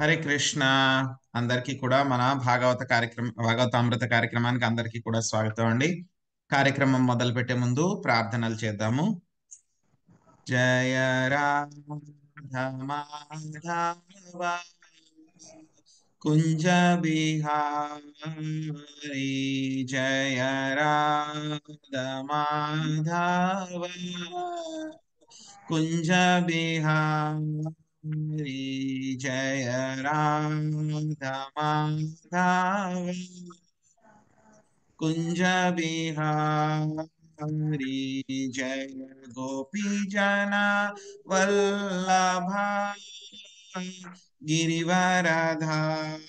హరే కృష్ణ. అందరికీ కూడా మన భాగవతామృత కార్యక్రమానికి అందరికీ కూడా స్వాగతం అండి. కార్యక్రమం మొదలు పెట్టే ముందు ప్రార్థనలు చేద్దాము. జయ రాధ మాధవ కుంజ బిహారీ, జయ రాధ మాధవ కుంజ బిహారీ, జయ రాధ మాధవ కుంజ బిహారీ, జయ గోపీ జన వల్లభా గిరివరధారి,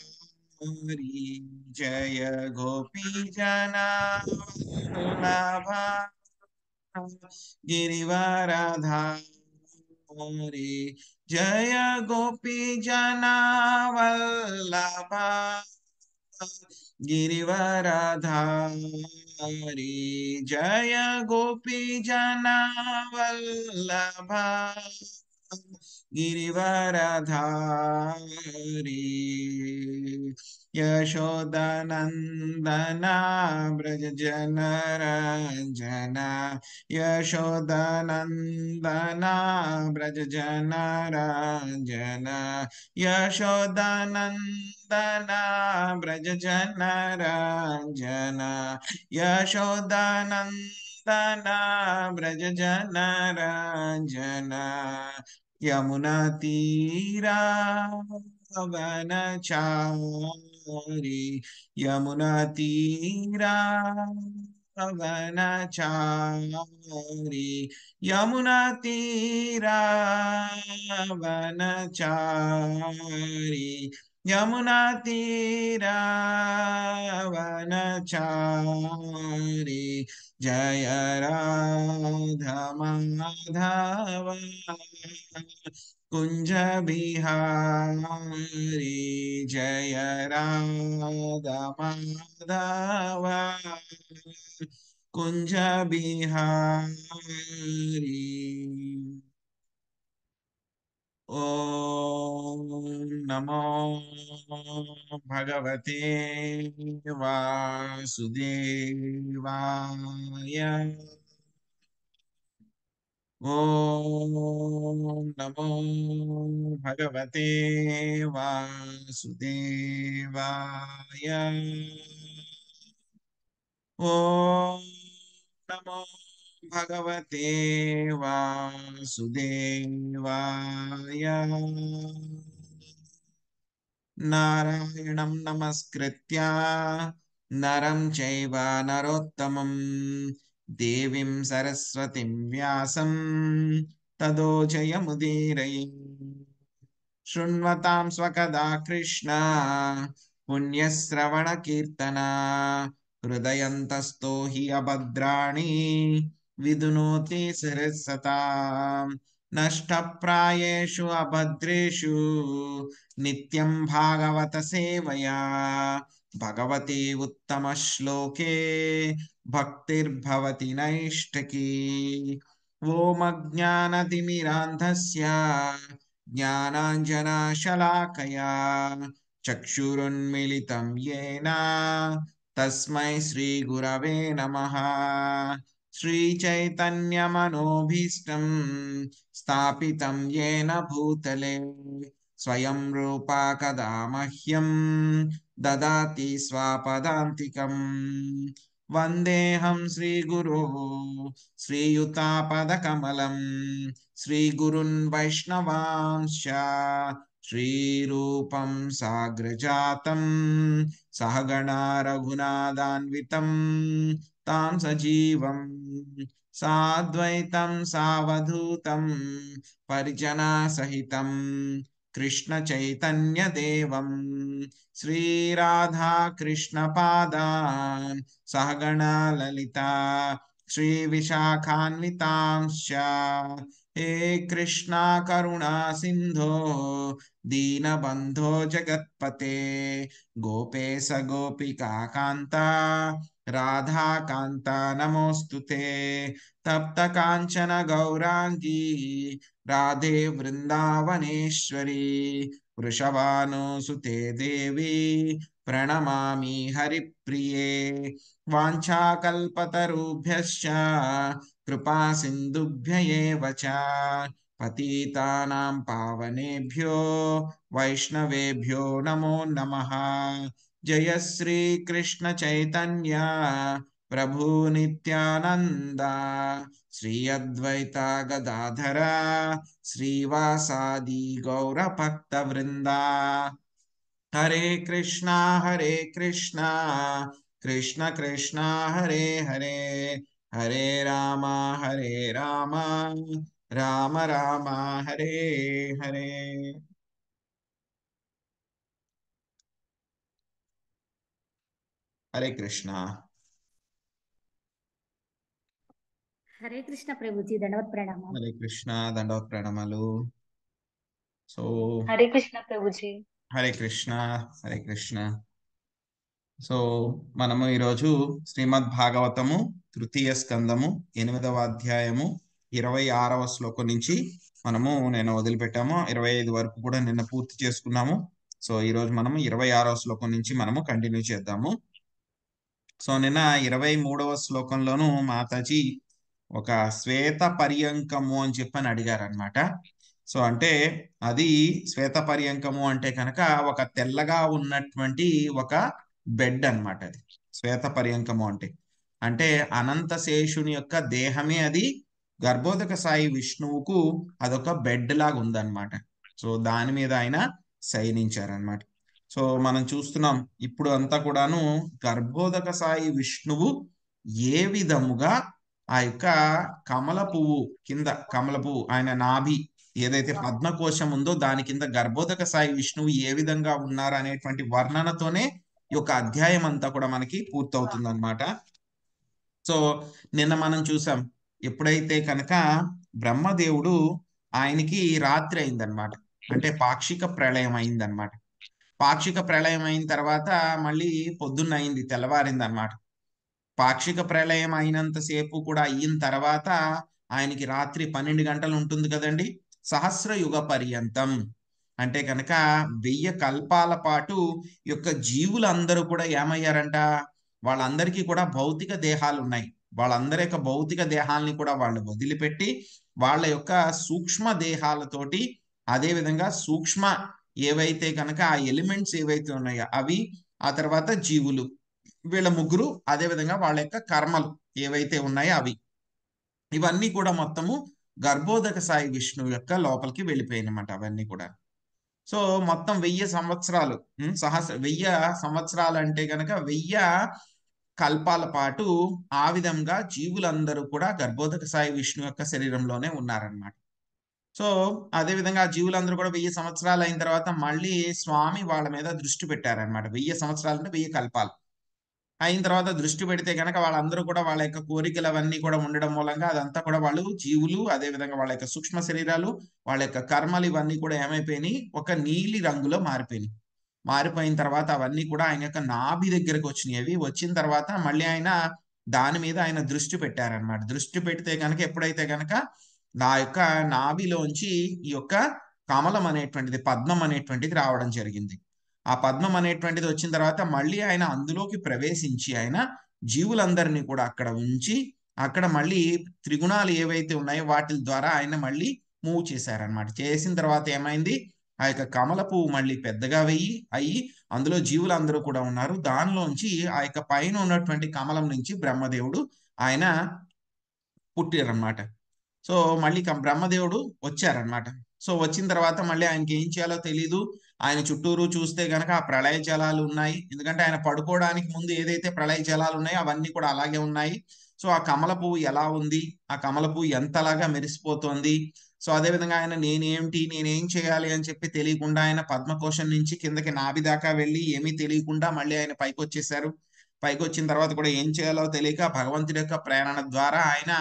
జయ గోపీ జన వల్లభా గిరివరధారి, జయ గోపీ జన వల్లభా గిరివరధారి, జయ గోపీ జన వల్లభా గిరివరధారి, యశోదనందన బ్రజ జనరంజన, యశోదనందన బ్రజ జనరంజన, యశోదనందన బ్రజ జనరంజన, యశోదనందన బ్రజ జనరంజన, యమునా తీరా వనచారి, యమునా తీరా వనచారి, యమునా తీరా వనచారి, యమునా తీరా వనచారి, జయ రాధ మాధవ కుంజ బిహారీ, జయ రాధ మాధవ కుంజ బిహారీ. ఓం నమో భగవతే వాసుదేవాయ. ఓం నమో భగవతే వాసుదేవాయ. ఓం నమో భగవతే వాసుదేవాయ. నారాయణం నమస్కృత్య నరం చైవ నరోత్తమం దేవీం సరస్వతిం వ్యాసం తదో జయముదీరయే. శృణ్వతాం స్వకదా కృష్ణ పుణ్యశ్రవణ కీర్తన, హృదయంతస్థో హి అభద్రాణి విదునోతి శిరస్సతాం. నష్టప్రాయేషు అభద్రేషు నిత్యం భాగవత సేవయా, భగవతి ఉత్తమ శ్లోకే భక్తిర్భవతి నైష్టకీ. ఓం అజ్ఞానతిమిరాంధస్య జ్ఞానాంజనశలాకయా చక్షురున్మిళితం యేన తస్మై శ్రీ గురవే నమః. శ్రీచైతన్యమనోభీష్టం స్థాపితం యేన భూతలే స్వయం రూపా కదా మహ్యం దదాతి స్వపదాంతికం. వందేహం శ్రీగురో శ్రీయుతాపదకమలం శ్రీగురున్ వైష్ణవాంశ్చ శ్రీరూపం సాగ్రజాతం సహగణా రఘునాథాన్వితం తాం సజీవం సాద్వైతం సావధూతం పరిజనా సహితం కృష్ణ చైతన్య దేవం శ్రీరాధా కృష్ణ పాదాన్ సహగణా లలితా శ్రీ విశాఖాన్వితాంశ్చ. హే కృష్ణ కరుణా సింధో దీనబంధో జగత్పతే గోపేశ గోపికా కాంత రాధాకాంత నమోస్తుతే. తప్త కాంచన గౌరాంగీ राधे वृंदावनेश्वरी वृषभानुसुते देवी प्रणमामि हरिप्रिये वाञ्छाकल्पतरुभ्यश्च कृपा सिन्धुभ्य एव च पतितानां पावनेभ्यो वैष्णवेभ्यो नमो नमः। जय श्री कृष्ण चैतन्य प्रभु नित्यानंद श्री अद्वैता गदाधर श्रीवासादि गौर भक्त वृंदा। हरे कृष्णा कृष्ण कृष्णा हरे हरे, हरे राम राम राम हरे हरे। हरे कृष्णा। हरे कृष्ण प्रभुजी, दंडवत प्रणाम। हरे कृष्णा, दंडवत प्रणमालु। సో हरे कृष्ण प्रभुजी। హరే కృష్ణ, హరే కృష్ణ. సో మనము ఈరోజు శ్రీమద్ భాగవతము తృతీయ స్కందము 8వ అధ్యాయము 26వ శ్లోకం నుంచి నేను వదిలిపెట్టాము. 25 వరకు కూడా నిన్న పూర్తి చేసుకున్నాము. సో ఈరోజు మనము 26వ శ్లోకం నుంచి కంటిన్యూ చేద్దాము. సో నిన్న 23వ శ్లోకంలోను మాతాజీ ఒక శ్వేత పర్యంకము అని చెప్పని అడిగారనమాట. సో అంటే అది శ్వేత పర్యంకము అంటే కనుక ఒక తెల్లగా ఉన్నటువంటి ఒక బెడ్ అన్నమాట. అది శ్వేత పర్యంకము అంటే అంటే అనంతశేషుని యొక్క దేహమే అది గర్భోదక సాయి విష్ణువుకు అదొక బెడ్ లాగా ఉందన్నమాట. సో దాని మీద ఆయన శయనించారనమాట. సో మనం చూస్తున్నాం ఇప్పుడు అంతా కూడాను గర్భోదక సాయి విష్ణువు ఏ విధముగా ఆ యొక్క కమల పువ్వు కింద, కమల పువ్వు ఆయన నాభి ఏదైతే పద్మకోశం ఉందో దాని కింద గర్భోదక సాయి విష్ణువు ఏ విధంగా ఉన్నారు అనేటువంటి వర్ణనతోనే ఈ యొక్క అధ్యాయం అంతా కూడా మనకి పూర్తవుతుంది అనమాట. సో నిన్న మనం చూసాం ఎప్పుడైతే కనుక బ్రహ్మదేవుడు ఆయనకి రాత్రి అయిందనమాట, అంటే పాక్షిక ప్రళయం అయిందనమాట. పాక్షిక ప్రళయం అయిన తర్వాత మళ్ళీ పొద్దున్న అయింది, తెల్లవారింది అనమాట. పాక్షిక ప్రళయం అయినంతసేపు కూడా అయిన తర్వాత ఆయనకి రాత్రి 12 గంటలు ఉంటుంది కదండి. సహస్ర యుగ పర్యంతం అంటే కనుక 1000 కల్పాల పాటు యొక్క జీవులందరూ కూడా ఏమయ్యారంట, వాళ్ళందరికీ కూడా భౌతిక దేహాలు ఉన్నాయి. వాళ్ళందరి యొక్క భౌతిక దేహాలని కూడా వాళ్ళు వదిలిపెట్టి వాళ్ళ యొక్క సూక్ష్మ దేహాలతోటి, అదే విధంగా సూక్ష్మ ఏవైతే కనుక ఆ ఎలిమెంట్స్ ఏవైతే ఉన్నాయో అవి, ఆ తర్వాత జీవులు, వీళ్ళ ముగ్గురు, అదే విధంగా వాళ్ళ యొక్క కర్మలు ఏవైతే ఉన్నాయో అవి, ఇవన్నీ కూడా మొత్తము గర్భోదక సాయి విష్ణువు యొక్క లోపలికి వెళ్ళిపోయినమాట అవన్నీ కూడా. సో మొత్తం 1000 సంవత్సరాలు, 1000 సంవత్సరాలు అంటే కనుక 1000 కల్పాల పాటు ఆ విధంగా జీవులందరూ కూడా గర్భోదక సాయి విష్ణు యొక్క శరీరంలోనే ఉన్నారనమాట. సో అదే విధంగా జీవులందరూ కూడా 1000 సంవత్సరాలు అయిన తర్వాత మళ్ళీ స్వామి వాళ్ళ మీద దృష్టి పెట్టారనమాట. 1000 సంవత్సరాలు అంటే 1000 కల్పాలు అయిన తర్వాత దృష్టి పెడితే కనుక వాళ్ళందరూ కూడా వాళ్ళ యొక్క కోరికలు అవన్నీ కూడా ఉండడం మూలంగా అదంతా కూడా వాళ్ళు జీవులు, అదే విధంగా వాళ్ళ యొక్క సూక్ష్మ శరీరాలు, వాళ్ళ యొక్క కర్మలు ఇవన్నీ కూడా ఏమైపోయినాయి, ఒక నీలి రంగులో మారిపోయినాయి. మారిపోయిన తర్వాత అవన్నీ కూడా ఆయన యొక్క నాభి దగ్గరకు వచ్చినాయి. అవి వచ్చిన తర్వాత మళ్ళీ ఆయన దాని మీద ఆయన దృష్టి పెట్టారనమాట. దృష్టి పెడితే కనుక ఎప్పుడైతే కనుక నా యొక్క నాభిలోంచి ఈ యొక్క కమలం అనేటువంటిది, పద్మం అనేటువంటిది రావడం జరిగింది. ఆ పద్మం అనేటువంటిది వచ్చిన తర్వాత మళ్ళీ ఆయన అందులోకి ప్రవేశించి ఆయన జీవులందరినీ కూడా అక్కడ ఉంచి అక్కడ మళ్ళీ త్రిగుణాలు ఏవైతే ఉన్నాయో వాటి ద్వారా ఆయన మళ్ళీ మూవ్ చేశారనమాట. చేసిన తర్వాత ఏమైంది, ఆ యొక్క కమల పువ్వు మళ్ళీ పెద్దగా అయ్యి అందులో జీవులందరూ కూడా ఉన్నారు. దానిలోంచి ఆ యొక్క పైన ఉన్నటువంటి కమలం నుంచి బ్రహ్మదేవుడు ఆయన పుట్టారనమాట. సో మళ్ళీ బ్రహ్మదేవుడు వచ్చారనమాట. సో వచ్చిన తర్వాత మళ్ళీ ఆయనకి ఏం చేయాలో తెలీదు. ఆయన చుట్టూరు చూస్తే గనక ఆ ప్రళయ జలాలు ఉన్నాయి. ఎందుకంటే ఆయన పడుకోవడానికి ముందు ఏదైతే ప్రళయ జలాలు ఉన్నాయో అవన్నీ కూడా అలాగే ఉన్నాయి. సో ఆ కమల పువ్వు ఎలా ఉంది, ఆ కమల పువ్వు ఎంతలాగా మెరిసిపోతోంది. సో అదే విధంగా ఆయన నేనేం చేయాలి అని చెప్పి తెలియకుండా ఆయన పద్మకోశం నుంచి కిందకి నాభి దాకా వెళ్ళి ఏమీ తెలియకుండా మళ్ళీ ఆయన పైకి వచ్చేసారు. పైకి వచ్చిన తర్వాత కూడా ఏం చేయాలో తెలియక భగవంతుడి యొక్క ప్రేరణ ద్వారా ఆయన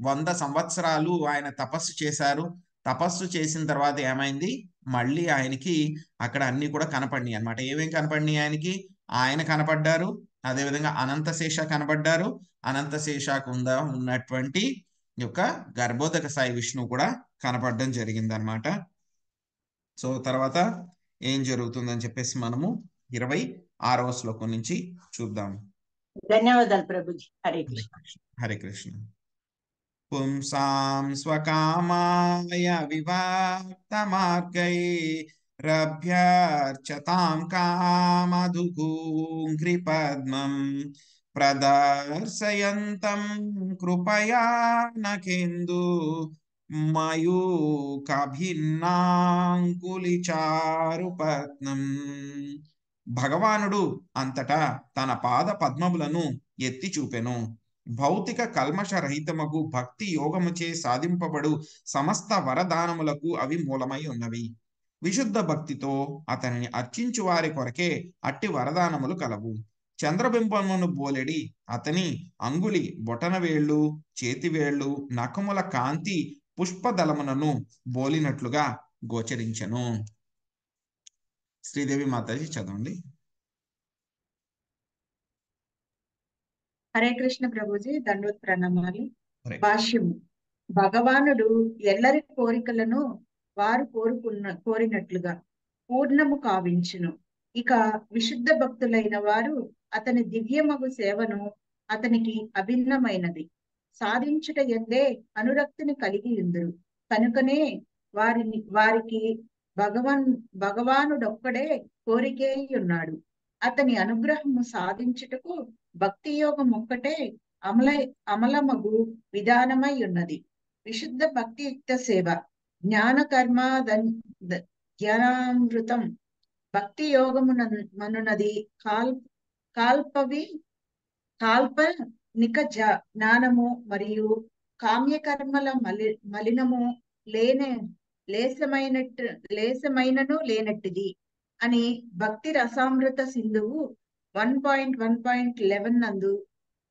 100 సంవత్సరాలు ఆయన తపస్సు చేశారు. తపస్సు చేసిన తర్వాత ఏమైంది, మళ్ళీ ఆయనకి అక్కడ అన్ని కూడా కనపడినాయి అనమాట. ఏమేం కనపడినాయి ఆయనకి, ఆయన కనపడ్డారు, అదేవిధంగా అనంతశేష కనపడ్డారు. అనంతశేషకు ఉన్నటువంటి యొక్క గర్భోదక సాయి విష్ణువు కూడా కనపడడం జరిగిందనమాట. సో తర్వాత ఏం జరుగుతుందని చెప్పేసి మనము 26వ శ్లోకం నుంచి చూద్దాం. ధన్యవాదాలు ప్రభుజీ. హరే కృష్ణ. హరే కృష్ణ. పుంసాం స్వకామాయ వివర్తమార్గై రభ్యర్చతాం కామధుగూంఘ్రిపద్మం ప్రదర్శయంతం కృపయా నకేందు మయూఖభిన్నాంకులిచారుపత్నం. భగవానుడు అంతటా తన పాద పద్మములను ఎత్తి చూపెను. భౌతిక కల్మషరహితమగు భక్తి యోగముచే సాధింపబడు సమస్త వరదానములకు అవి మూలమై ఉన్నవి. విశుద్ధ భక్తితో అతనిని అర్చించు వారి కొరకే అట్టి వరదానములు కలవు. చంద్రబింబమును బోలెడి అతని అంగుళి బొటనవేళ్లు, చేతివేళ్లు, నఖముల కాంతి పుష్పదళములను బోలినట్లుగా గోచరించెను. శ్రీదేవి మాతాజీ చదవండి. హరే కృష్ణ ప్రభుజీ. దండోత్ ప్రణామాలు. హరే. భాష్యము. భగవానుడు ఎల్లరి కోరికలను వారు కోరినట్లుగా పూర్ణము కావించును. ఇక విశుద్ధ భక్తులైన వారు అతని దివ్యమగు సేవను అతనికి అభిన్నమైనది సాధించుట ఎందే అనురక్తిని కలిగి ఉందురు. కనుకనే వారికి భగవానుడొక్కడే కోరికే ఉన్నాడు. అతని అనుగ్రహము సాధించుటకు భక్తి యోగం ఒక్కటే అమలమగు విధానమై ఉన్నది. విశుద్ధ భక్తియుక్త సేవ జ్ఞాన కర్మ జ్ఞానామృతం భక్తి యోగమునది కాల్పనిక జ్ఞానము మరియు కామ్యకర్మల మలినము లేసమైనను లేనట్టిది అని భక్తి రసామృత సింధువు 1.1.11 నందు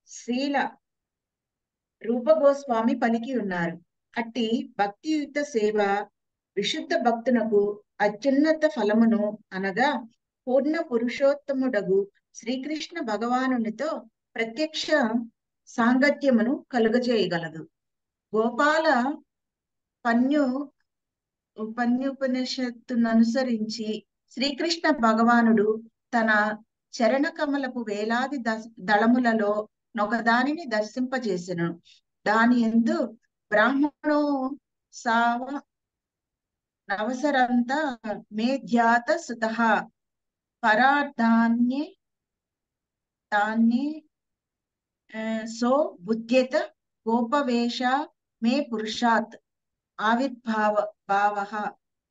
శ్రీల రూప గోస్వామి పలికి ఉన్నారు. అట్టి భక్తియుక్త సేవ విశుద్ధ భక్తునకు అత్యున్నత ఫలమును అనగా పూర్ణ పురుషోత్తముడగు శ్రీకృష్ణ భగవానునితో ప్రత్యక్ష సాంగత్యమును కలుగజేయగలదు. గోపాల పన్యుపనిషత్తును అనుసరించి శ్రీకృష్ణ భగవానుడు తన చరణ కమలపు వేలాది దళములలో నొకదానిని దర్శింపజేసెను. దాని యందు బ్రాహ్మణో నవసరంత మేధ్యాత సుతః పరార్థాన్యే సో బుద్ధ్యత గోపవేష మే పురుషాత్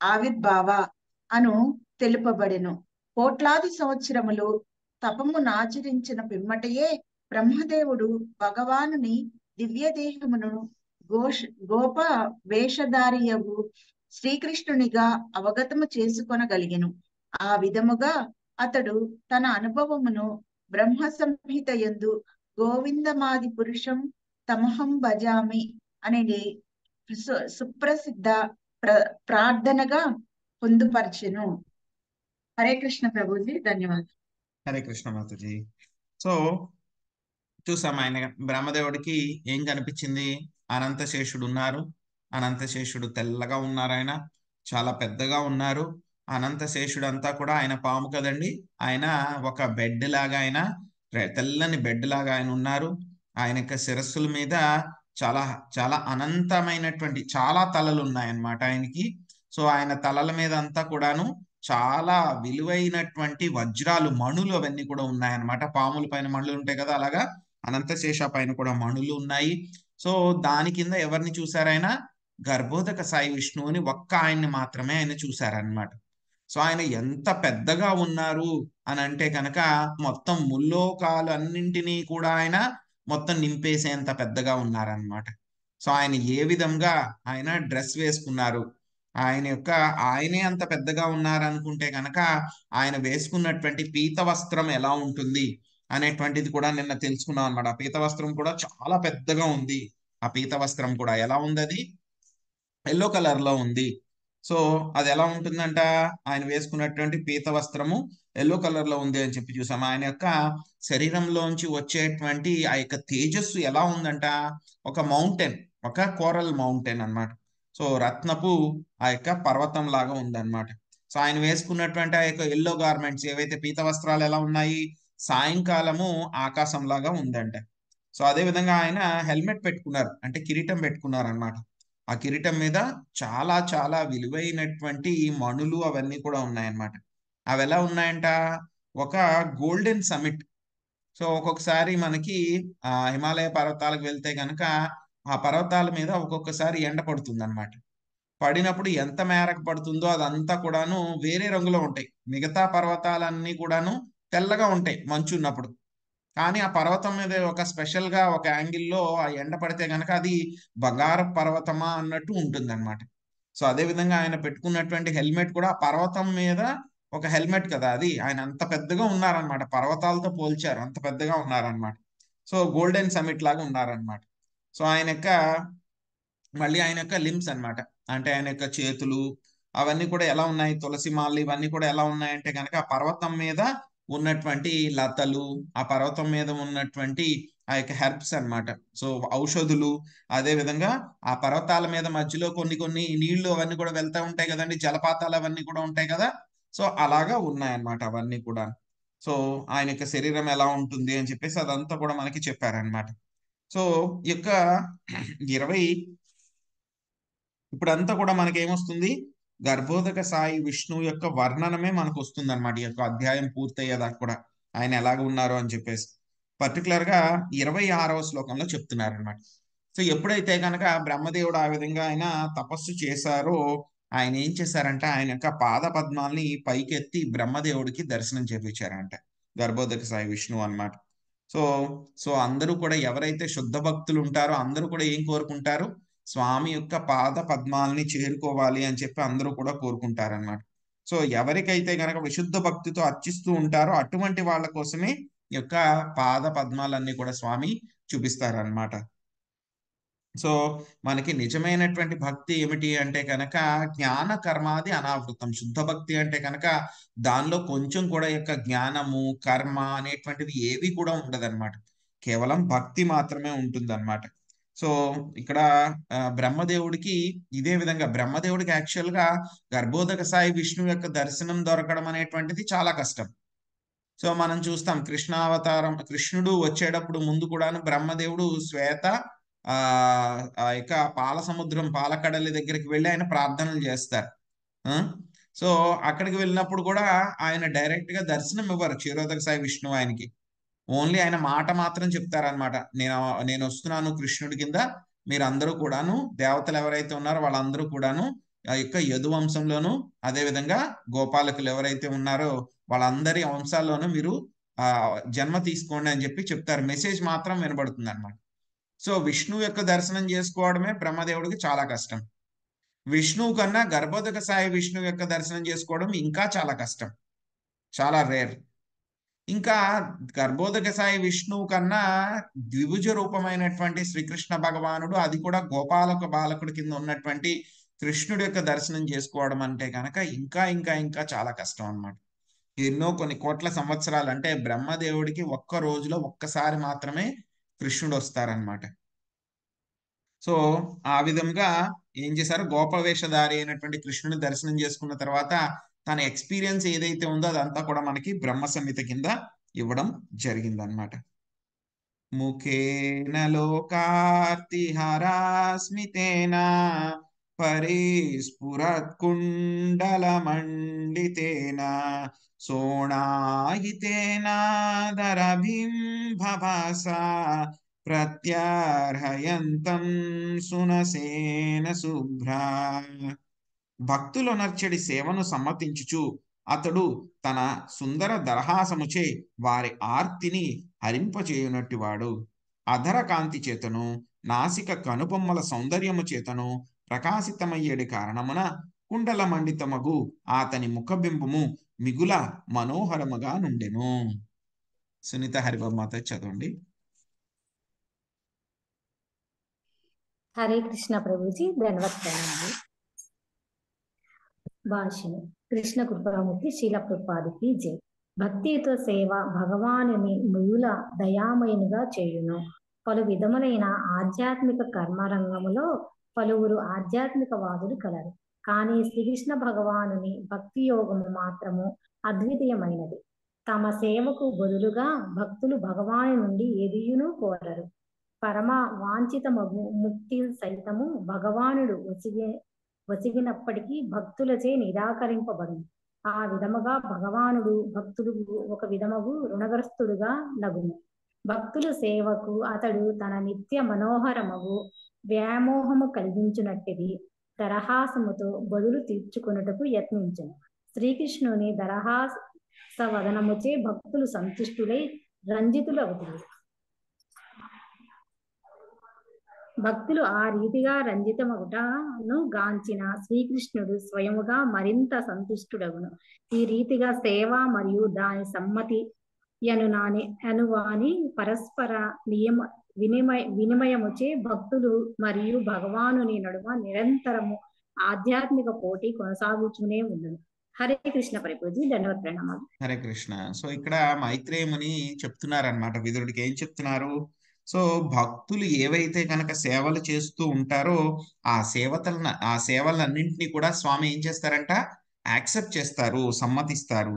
ఆవిర్భావ అను తెలుపబడెను. కోట్లాది సంవత్సరములు తపము నాచరించిన పిమ్మటయే బ్రహ్మదేవుడు భగవానుని దివ్యదేహమును గోప వేషధారియగు శ్రీకృష్ణునిగా అవగతము చేసుకొనగలిగెను. ఆ విధముగా అతడు తన అనుభవమును బ్రహ్మ సంహిత యందు గోవిందమాది పురుషం తమహం భజామి అనేది సుప్రసిద్ధ ప్రార్థనగా పొందుపరచెను. హరే కృష్ణ ప్రభుజీ. ధన్యవాదాలు. హరే కృష్ణ మాతాజీ. సో చూసాం, ఆయన బ్రహ్మదేవుడికి ఏం కనిపించింది? అనంతశేషుడు ఉన్నారు. అనంతశేషుడు తెల్లగా ఉన్నారు, ఆయన చాలా పెద్దగా ఉన్నారు. అనంతశేషుడు అంతా కూడా ఆయన పాము కదండి, ఆయన ఒక బెడ్ లాగా, ఆయన తెల్లని బెడ్ లాగా ఆయన ఉన్నారు. ఆయన యొక్క శిరస్సుల మీద చాలా చాలా అనంతమైనటువంటి చాలా తలలు ఉన్నాయన్నమాట ఆయనకి. సో ఆయన తలల మీద అంతా కూడాను చాలా విలువైనటువంటి వజ్రాలు, మణులు అవన్నీ కూడా ఉన్నాయన్నమాట. పాముల పైన మణులు ఉంటాయి కదా, అలాగా అనంతశేష పైన కూడా మణులు ఉన్నాయి. సో దాని కింద ఎవరిని చూశారు? ఆయన గర్భోదక సాయి విష్ణువుని ఒక్క ఆయన్ని మాత్రమే ఆయన చూశారనమాట. సో ఆయన ఎంత పెద్దగా ఉన్నారు అని అంటే కనుక మొత్తం ముల్లోకాలు అన్నింటినీ కూడా ఆయన మొత్తం నింపేసేంత పెద్దగా ఉన్నారనమాట. సో ఆయన ఏ విధంగా ఆయన డ్రెస్ వేసుకున్నారు, ఆయనే అంత పెద్దగా ఉన్నారనుకుంటే కనుక ఆయన వేసుకున్నటువంటి పీత వస్త్రం ఎలా ఉంటుంది అనేటువంటిది కూడా నిన్న తెలుసుకున్నాం అనమాట. ఆ పీత వస్త్రం కూడా చాలా పెద్దగా ఉంది. ఆ పీత వస్త్రం కూడా ఎలా ఉంది? అది ఎల్లో కలర్ లో ఉంది. సో అది ఎలా ఉంటుందంట? ఆయన వేసుకున్నటువంటి పీత వస్త్రము ఎల్లో కలర్ లో ఉంది అని చెప్పి చూసాం. ఆయన యొక్క శరీరంలోంచి వచ్చేటువంటి ఆ యొక్క తేజస్సు ఎలా ఉందంట? ఒక మౌంటైన్, ఒక కోరల్ మౌంటైన్ అన్నమాట. సో రత్నపు ఆ యొక్క పర్వతం లాగా ఉందన్నమాట. సో ఆయన వేసుకున్నటువంటి ఆ యొక్క ఎల్లో గార్మెంట్స్ ఏవైతే పీత వస్త్రాలు ఎలా ఉన్నాయి, సాయంకాలము ఆకాశం లాగా ఉందంట. సో అదే విధంగా ఆయన హెల్మెట్ పెట్టుకున్నారు, అంటే కిరీటం పెట్టుకున్నారు అన్నమాట. ఆ కిరీటం మీద చాలా చాలా విలువైనటువంటి మణులు అవన్నీ కూడా ఉన్నాయన్నమాట. అవి ఎలా ఉన్నాయంట, ఒక గోల్డెన్ సమిట్. సో ఒక్కొక్కసారి మనకి హిమాలయ పర్వతాలకు వెళ్తే కనుక ఆ పర్వతాల మీద ఒక్కొక్కసారి ఎండ పడుతుంది అనమాట. పడినప్పుడు ఎంత మేరకు పడుతుందో అదంతా కూడాను వేరే రంగులో ఉంటాయి. మిగతా పర్వతాలన్నీ కూడాను తెల్లగా ఉంటాయి మంచు ఉన్నప్పుడు. కానీ ఆ పర్వతం మీద ఒక స్పెషల్ గా ఒక యాంగిల్లో ఆ ఎండ పడితే కనుక అది బంగారు పర్వతమా అన్నట్టు ఉంటుంది అనమాట. సో అదే విధంగా ఆయన పెట్టుకున్నటువంటి హెల్మెట్ కూడా ఆ పర్వతం మీద ఒక హెల్మెట్ కదా అది, ఆయన అంత పెద్దగా ఉన్నారనమాట, పర్వతాలతో పోల్చారు అంత పెద్దగా ఉన్నారనమాట. సో గోల్డెన్ సమిట్ లాగా ఉన్నారనమాట. సో ఆయన యొక్క మళ్ళీ ఆయన యొక్క లిమ్స్ అన్నమాట, అంటే ఆయన యొక్క చేతులు అవన్నీ కూడా ఎలా ఉన్నాయి, తులసి మాలలు ఇవన్నీ కూడా ఎలా ఉన్నాయంటే కనుక ఆ పర్వతం మీద ఉన్నటువంటి లతలు, ఆ పర్వతం మీద ఉన్నటువంటి ఆ యొక్క హెర్బ్స్ అన్నమాట. సో ఔషధులు, అదే విధంగా ఆ పర్వతాల మీద మధ్యలో కొన్ని కొన్ని నీళ్లు అవన్నీ కూడా వెళ్తా ఉంటాయి కదండి, జలపాతాలు అవన్నీ కూడా ఉంటాయి కదా. సో అలాగా ఉన్నాయన్నమాట అవన్నీ కూడా. సో ఆయన యొక్క శరీరం ఎలా ఉంటుంది అని చెప్పేసి అదంతా కూడా మనకి చెప్పారనమాట. సో ఈ యొక్క 20 ఇప్పుడంతా కూడా మనకి ఏమొస్తుంది, గర్భోదక సాయి విష్ణువు యొక్క వర్ణనమే మనకు వస్తుంది అనమాట. ఈ యొక్క అధ్యాయం పూర్తయ్యేదాకా కూడా ఆయన ఎలాగ ఉన్నారు అని చెప్పేసి పర్టికులర్ గా 26వ శ్లోకంలో చెప్తున్నారనమాట. సో ఎప్పుడైతే కనుక బ్రహ్మదేవుడు ఆ విధంగా ఆయన తపస్సు చేశారో, ఆయన ఏం చేశారంటే ఆయన యొక్క పాద పద్మాల్ని పైకెత్తి బ్రహ్మదేవుడికి దర్శనం చేపించారంట, గర్భోదక సాయి విష్ణువు అన్నమాట. సో సో అందరూ కూడా ఎవరైతే శుద్ధ భక్తులు ఉంటారో అందరూ కూడా ఏం కోరుకుంటారు, స్వామి యొక్క పాద పద్మాల్ని చేరుకోవాలి అని చెప్పి అందరూ కూడా కోరుకుంటారన్నమాట. సో ఎవరికైతే గనక విశుద్ధ భక్తితో అర్చిస్తూ ఉంటారో అటువంటి వాళ్ళ కోసమే ఈ యొక్క పాద పద్మాలన్నీ కూడా స్వామి చూపిస్తారన్నమాట. సో మనకి నిజమైనటువంటి భక్తి ఏమిటి అంటే కనుక జ్ఞాన కర్మాది అనావృతం. శుద్ధ భక్తి అంటే కనుక దానిలో కొంచెం కూడా యొక్క జ్ఞానము కర్మ అనేటువంటివి ఏవి కూడా ఉండదన్నమాట. కేవలం భక్తి మాత్రమే ఉంటుందన్నమాట. సో ఇక్కడ బ్రహ్మదేవుడికి ఇదే విధంగా బ్రహ్మదేవుడికి యాక్చువల్ గా గర్భోదక సాయి విష్ణువు యొక్క దర్శనం దొరకడం అనేటువంటిది చాలా కష్టం. సో మనం చూస్తాం కృష్ణావతారం, కృష్ణుడు వచ్చేటప్పుడు ముందు కూడాను బ్రహ్మదేవుడు శ్వేత ఆ ఆ యొక్క పాల సముద్రం పాలకడలి దగ్గరికి వెళ్ళి ఆయన ప్రార్థనలు చేస్తారు. ఆ? సో అక్కడికి వెళ్ళినప్పుడు కూడా ఆయన డైరెక్ట్ గా దర్శనం ఇవ్వరు క్షీరోదక సాయి విష్ణువు ఆయనకి. ఓన్లీ ఆయన మాట మాత్రం చెప్తారనమాట, నేను నేను వస్తున్నాను కృష్ణుడి కింద, మీరందరూ కూడాను దేవతలు ఎవరైతే ఉన్నారో వాళ్ళందరూ కూడాను ఆ యొక్క యదు వంశంలోను, అదే విధంగా గోపాలకులు ఎవరైతే ఉన్నారో వాళ్ళందరి వంశాల్లోనూ మీరు ఆ జన్మ తీసుకోండి అని చెప్పి చెప్తారు. మెసేజ్ మాత్రం వినబడుతుంది అనమాట. సో విష్ణువు యొక్క దర్శనం చేసుకోవడమే బ్రహ్మదేవుడికి చాలా కష్టం. విష్ణువు కన్నా గర్భోదక సాయి విష్ణువు యొక్క దర్శనం చేసుకోవడం ఇంకా చాలా కష్టం, చాలా రేర్. ఇంకా గర్భోదక సాయి విష్ణువు కన్నా ద్విభుజ రూపమైనటువంటి శ్రీకృష్ణ భగవానుడు, అది కూడా గోపాలక బాలకుడి కింద ఉన్నటువంటి కృష్ణుడి యొక్క దర్శనం చేసుకోవడం అంటే కనుక ఇంకా ఇంకా ఇంకా చాలా కష్టం అన్నమాట. ఎన్నో కొన్ని కోట్ల సంవత్సరాలు, అంటే బ్రహ్మదేవుడికి ఒక్క రోజులో ఒక్కసారి మాత్రమే కృష్ణుడు వస్తారనమాట. సో ఆ విధంగా ఏం చేశారు, గోపవేషధారి అయినటువంటి కృష్ణుని దర్శనం చేసుకున్న తర్వాత తన ఎక్స్పీరియన్స్ ఏదైతే ఉందో అదంతా కూడా మనకి బ్రహ్మ సంహిత కింద ఇవ్వడం జరిగిందనమాట. ముఖేన లోకార్తిహరాస్మితేన పరిస్ఫురత్కుండలమండితేన సోణాయితేనాదరభింభభసా ప్రత్యర్హయంతం సునసేన శుభ్రా. భక్తుల నర్చడి సేవను సమ్మతించుచు అతడు తన సుందర దరహాసముచే వారి ఆర్తిని హరింపచేయునట్టువాడు. అధర కాంతి చేతను నాసిక కనుబొమ్మల సౌందర్యము చేతను ప్రకాశితమయ్యేడి కారణమున కుండల మండితమగు అతని ముఖబింబము మిగుల మనోహరముగా నుండెను. సునీత హరిబాబు చదవండి. హరే కృష్ణ ప్రభుజీ, ధన్యవాద ప్రణామాలు. భాషను కృష్ణ కృపామూర్తి శీల కృపాదికి జై. భక్తితో సేవ భగవానుని మిగుల దయామయునిగా చేయును. పలు విధములైన ఆధ్యాత్మిక కర్మరంగములో పలువురు ఆధ్యాత్మికవాదులు కలరు. కానీ శ్రీకృష్ణ భగవానుని భక్తి యోగము మాత్రము అద్వితీయమైనది. తమ సేవకు బదులుగా భక్తులు భగవాను నుండి ఎదియును కోరరు. పరమ వాంఛితమగు ముక్తి సైతము భగవానుడు వసిగినప్పటికీ భక్తులచే నిరాకరింపబడింది. ఆ విధముగా భగవానుడు భక్తుడు ఒక విధముగు రుణగ్రస్తుడుగా నగును. భక్తుల సేవకు అతడు తన నిత్య మనోహరమగు వ్యామోహము కలిగించునట్టిది దరహాసముతో బదులు తీర్చుకొనుటకు యత్నించను. శ్రీకృష్ణుని దరహాసవదనముచే భక్తులు సంతుష్టులై రంజితులవుతారు. భక్తులు ఆ రీతిగా రంజితమగుటను గాంచిన శ్రీకృష్ణుడు స్వయముగా మరింత సంతుష్టుడగును. ఈ రీతిగా సేవ మరియు దాని సమ్మతి అనువాని పరస్పర వినిమయముచే భక్తులు మరియు భగవానుని నడుమ నిరంతరము ఆధ్యాత్మిక పోటీ కొనసాగుతూనే ఉండదు. హరే కృష్ణ ప్రభుజీ, దండవత్ ప్రణామాలు. హరే కృష్ణ. సో ఇక్కడ మైత్రేయముని చెప్తున్నారనమాట, విదురుడికి ఏం చెప్తున్నారు? సో భక్తులు ఏవైతే కనుక సేవలు చేస్తూ ఉంటారో ఆ సేవలన్నింటినీ కూడా స్వామి ఏం చేస్తారంట? యాక్సెప్ట్ చేస్తారు, సమ్మతిస్తారు.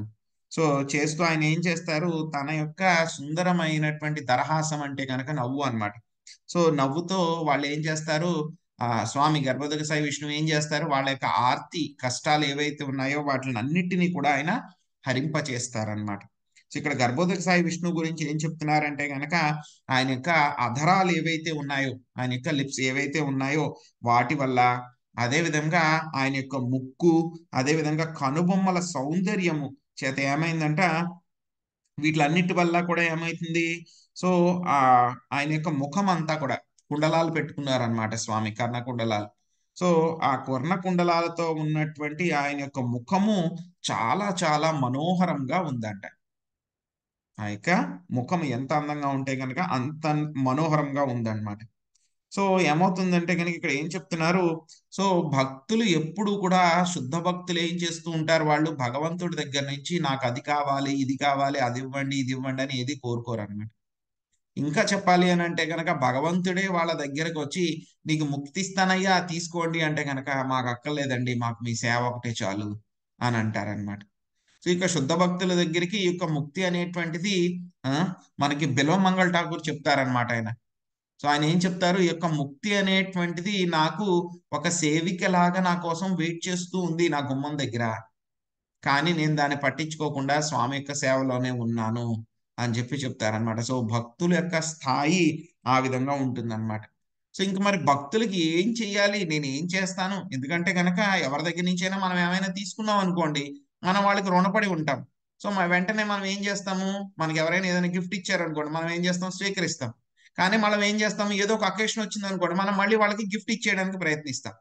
సో చేస్తూ ఆయన ఏం చేస్తారు? తన యొక్క సుందరమైనటువంటి దరహాసం అంటే కనుక నవ్వు అన్నమాట. సో నవ్వుతో వాళ్ళు ఏం చేస్తారు? స్వామి గర్భోదక సాయి విష్ణువు ఏం చేస్తారు? వాళ్ళ యొక్క ఆర్తి కష్టాలు ఏవైతే ఉన్నాయో వాటిని అన్నిటినీ కూడా ఆయన హరింపచేస్తారనమాట. సో ఇక్కడ గర్భోదక సాయి విష్ణువు గురించి ఏం చెప్తున్నారంటే కనుక ఆయన యొక్క అధరాలు ఏవైతే ఉన్నాయో, ఆయన యొక్క లిప్స్ ఏవైతే ఉన్నాయో వాటి వల్ల, అదే విధంగా ఆయన యొక్క ముక్కు, అదే విధంగా కనుబొమ్మల సౌందర్యము చేత ఏమైందంట, వీటిలన్నిటి వల్ల కూడా ఏమైతుంది? సో ఆయన యొక్క ముఖం అంతా కూడా కుండలాలు పెట్టుకున్నారనమాట స్వామి, కర్ణకుండలాలు. సో ఆ కర్ణకుండలాలతో ఉన్నటువంటి ఆయన యొక్క ముఖము చాలా చాలా మనోహరంగా ఉందంట. ఆ యొక్క ముఖం ఎంత అందంగా ఉంటే కనుక అంత మనోహరంగా ఉందన్నమాట. సో ఏమవుతుందంటే కనుక ఇక్కడ ఏం చెప్తున్నారు? సో భక్తులు ఎప్పుడు కూడా, శుద్ధ భక్తులు ఏం చేస్తూ ఉంటారు? వాళ్ళు భగవంతుడి దగ్గర నుంచి నాకు అది కావాలి, ఇది కావాలి, అది ఇవ్వండి, ఇది ఇవ్వండి అని ఏది కోరుకోరు అనమాట. ఇంకా చెప్పాలి అని అంటే కనుక భగవంతుడే వాళ్ళ దగ్గరకు వచ్చి నీకు ముక్తి ఇస్తానయ్యా తీసుకోండి అంటే కనుక మాకు అక్కర్లేదండి, మాకు మీ సేవ ఒకటే చాలు అని అంటారనమాట. సో ఇక శుద్ధ భక్తుల దగ్గరికి ఈ యొక్క ముక్తి అనేటువంటిది మనకి బిల్వమంగళ ఠాకూర్ చెప్తారనమాట ఆయన. సో ఆయన ఏం చెప్తారు? ఈ యొక్క ముక్తి అనేటువంటిది నాకు ఒక సేవికలాగా నా కోసం వెయిట్ చేస్తూ ఉంది నా గుమ్మం దగ్గర, కానీ నేను దాన్ని పట్టించుకోకుండా స్వామి యొక్క సేవలోనే ఉన్నాను అని చెప్పి చెప్తారనమాట. సో భక్తుల యొక్క స్థాయి ఆ విధంగా ఉంటుందన్నమాట. సో ఇంక మరి భక్తులకి ఏం చెయ్యాలి? నేను ఏం చేస్తాను? ఎందుకంటే కనుక ఎవరి దగ్గర నుంచైనా మనం ఏమైనా తీసుకున్నాం అనుకోండి, మనం వాళ్ళకి రుణపడి ఉంటాం. సో వెంటనే మనం ఏం చేస్తాము? మనకి ఎవరైనా ఏదైనా గిఫ్ట్ ఇచ్చారనుకోండి, మనం ఏం చేస్తాం? స్వీకరిస్తాం. కానీ మనం ఏం చేస్తాం? ఏదో ఒక అకేషన్ వచ్చింది అనుకోండి, మనం మళ్ళీ వాళ్ళకి గిఫ్ట్ ఇచ్చేయడానికి ప్రయత్నిస్తాం.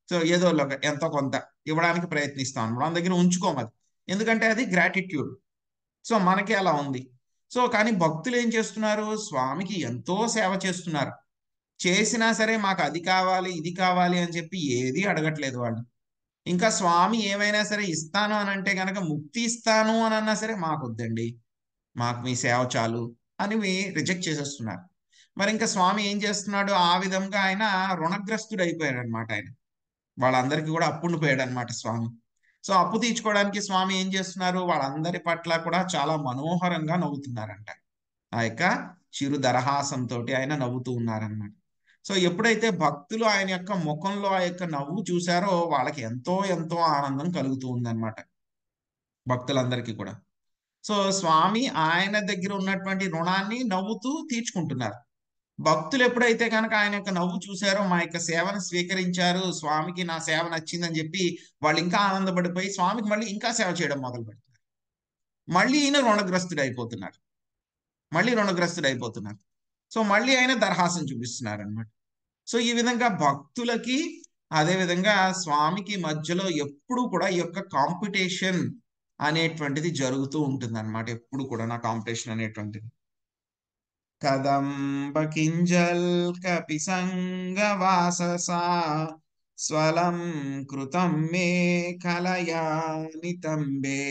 సో ఏదో ఎంతో కొంత ఇవ్వడానికి ప్రయత్నిస్తాం. మన దగ్గర ఉంచుకోమది, ఎందుకంటే అది గ్రాటిట్యూడ్. సో మనకి అలా ఉంది. సో కానీ భక్తులు ఏం చేస్తున్నారు? స్వామికి ఎంతో సేవ చేస్తున్నారు, చేసినా సరే మాకు అది కావాలి, ఇది కావాలి అని చెప్పి ఏది అడగట్లేదు వాళ్ళు. ఇంకా స్వామి ఏమైనా సరే ఇస్తాను అని అంటే కనుక, ముక్తి ఇస్తాను అని అన్నా సరే మాకు వద్దండి, మాకు మీ సేవ చాలు అని రిజెక్ట్ చేసేస్తున్నారు. మరి ఇంకా స్వామి ఏం చేస్తున్నాడు? ఆ విధంగా ఆయన రుణగ్రస్తుడు అయిపోయాడు అనమాట. ఆయన వాళ్ళందరికీ కూడా అప్పుండిపోయాడు అనమాట స్వామి. సో అప్పు తీర్చుకోవడానికి స్వామి ఏం చేస్తున్నారు? వాళ్ళందరి పట్ల కూడా చాలా మనోహరంగా నవ్వుతున్నారంట. ఆ యొక్క చిరు దరహాసంతో ఆయన నవ్వుతూ ఉన్నారనమాట. సో ఎప్పుడైతే భక్తులు ఆయన యొక్క ముఖంలో ఆ యొక్క నవ్వు చూశారో వాళ్ళకి ఎంతో ఎంతో ఆనందం కలుగుతూ ఉందన్నమాట భక్తులందరికీ కూడా. సో స్వామి ఆయన దగ్గర ఉన్నటువంటి రుణాన్ని నవ్వుతూ తీర్చుకుంటున్నారు. భక్తులు ఎప్పుడైతే కనుక ఆయన యొక్క నవ్వు చూశారో, మా యొక్క సేవను స్వీకరించారు, స్వామికి నా సేవ నచ్చిందని చెప్పి వాళ్ళు ఇంకా ఆనందపడిపోయి స్వామికి మళ్ళీ ఇంకా సేవ చేయడం మొదలు పెడుతున్నారు. మళ్ళీ ఈయన రుణగ్రస్తుడైపోతున్నారు. సో మళ్ళీ ఆయన దరహాసం చూపిస్తున్నారు అనమాట. సో ఈ విధంగా భక్తులకి అదే విధంగా స్వామికి మధ్యలో ఎప్పుడు కూడా ఈ యొక్క కాంపిటీషన్ అనేటువంటిది జరుగుతూ ఉంటుంది అనమాట. ఎప్పుడు కూడా నా కాంపిటీషన్ అనేటువంటిది. కదంబ కింజల్ కపిసంగవాససా స్వలం కృతం మే కలయాని తంబే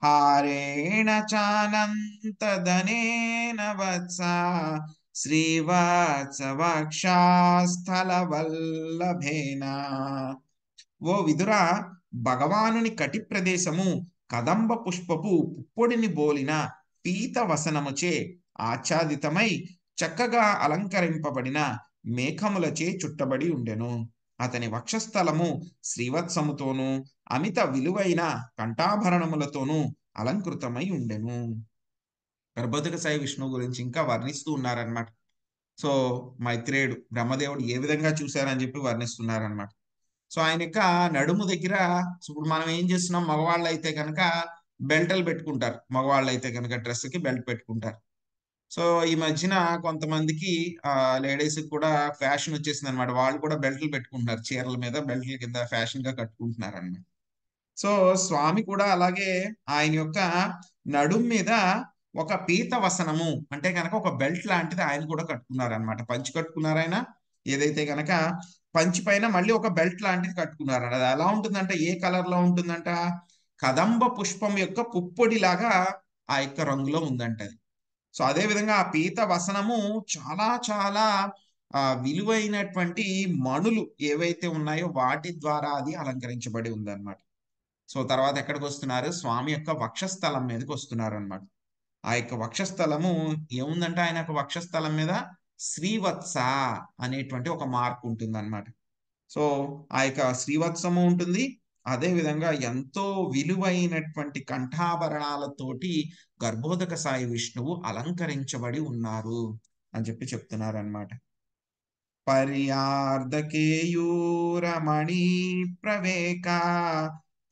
హారేణ చానంతదనేన వత్స శ్రీవాత్సవక్షాస్థలవల్లభేన. ఓ విదుర, భగవానుని కటి ప్రదేశము కదంబ పుష్పపు పుప్పొడిని బోలిన పీత వసనముచే ఆచ్ఛాదితమై చక్కగా అలంకరింపబడిన మేఘములచే చుట్టబడి ఉండెను. అతని వక్షస్థలము శ్రీవత్సముతోనూ అమిత విలువైన కంఠాభరణములతోనూ అలంకృతమై ఉండెను. గర్భోదక సాయి విష్ణువు గురించి ఇంకా వర్ణిస్తూ ఉన్నారనమాట. సో మైత్రేయుడు బ్రహ్మదేవుడు ఏ విధంగా చూశారని చెప్పి వర్ణిస్తున్నారనమాట. సో ఆయన యొక్క నడుము దగ్గర, ఇప్పుడు మనం ఏం చేస్తున్నాం, మగవాళ్ళు అయితే కనుక బెల్ట్లు పెట్టుకుంటారు, మగవాళ్ళు అయితే కనుక డ్రెస్కి బెల్ట్ పెట్టుకుంటారు. సో ఈ మధ్యన కొంతమందికి లేడీస్ కూడా ఫ్యాషన్ వచ్చేసింది అనమాట. వాళ్ళు కూడా బెల్ట్లు పెట్టుకుంటున్నారు, చీరల మీద బెల్ట్ల కింద ఫ్యాషన్ గా కట్టుకుంటున్నారు అన్నమాట. సో స్వామి కూడా అలాగే ఆయన యొక్క నడుం మీద ఒక పీత వసనము అంటే కనుక ఒక బెల్ట్ లాంటిది ఆయన కూడా కట్టుకున్నారు అనమాట. పంచి కట్టుకున్నారు ఆయన. ఏదైతే కనుక పంచి పైన మళ్ళీ ఒక బెల్ట్ లాంటిది కట్టుకున్నారు. అది ఎలా ఉంటుందంటే, ఏ కలర్ లో ఉంటుందంట, కదంబ పుష్పం యొక్క పుప్పొడి లాగా ఆ యొక్క రంగులో ఉందంట అది. సో అదే విధంగా ఆ పీత వసనము చాలా చాలా విలువైనటువంటి మణులు ఏవైతే ఉన్నాయో వాటి ద్వారా అది అలంకరించబడి ఉందన్నమాట. సో తర్వాత ఎక్కడికి వస్తున్నారు, స్వామి యొక్క వక్షస్థలం మీదకి వస్తున్నారు అనమాట. ఆ యొక్క వక్షస్థలము ఏముందంటే, ఆయన యొక్క వక్షస్థలం మీద శ్రీవత్స అనేటువంటి ఒక మార్క్ ఉంటుంది అనమాట. సో ఆ యొక్క శ్రీవత్సము ఉంటుంది. అదే విధంగా ఎంతో విలువైనటువంటి కంఠాభరణాలతోటి గర్భోదక సాయి విష్ణువు అలంకరించబడి ఉన్నారు అని చెప్పి చెప్తున్నారు అనమాట. పర్యార్ధకేయూరమణి ప్రవేక